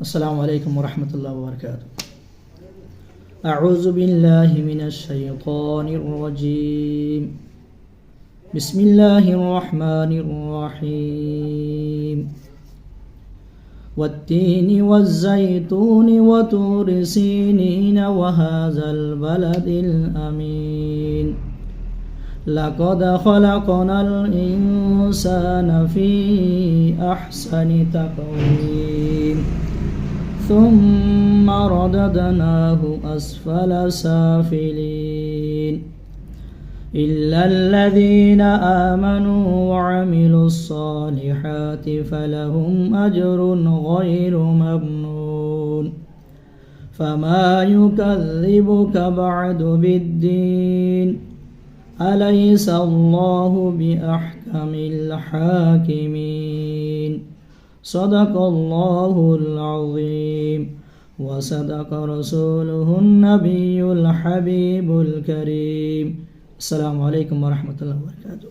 السلام عليكم ورحمة الله وبركاته. أعوذ بالله من الشيطان الرجيم. بسم الله الرحمن الرحيم. والتين والزيتون وطور سينين وهذا البلد الأمين. لقد خلقنا الإنسان في أحسن تقويم ثم رددناه أسفل سافلين إلا الذين آمنوا وعملوا الصالحات فلهم أجر غير ممنون. فما يكذبك بعد بالدين أليس الله بأحكم الحاكمين. صدق الله العظيم وصدق رسوله النبي الحبيب الكريم. السلام عليكم ورحمة الله وبركاته.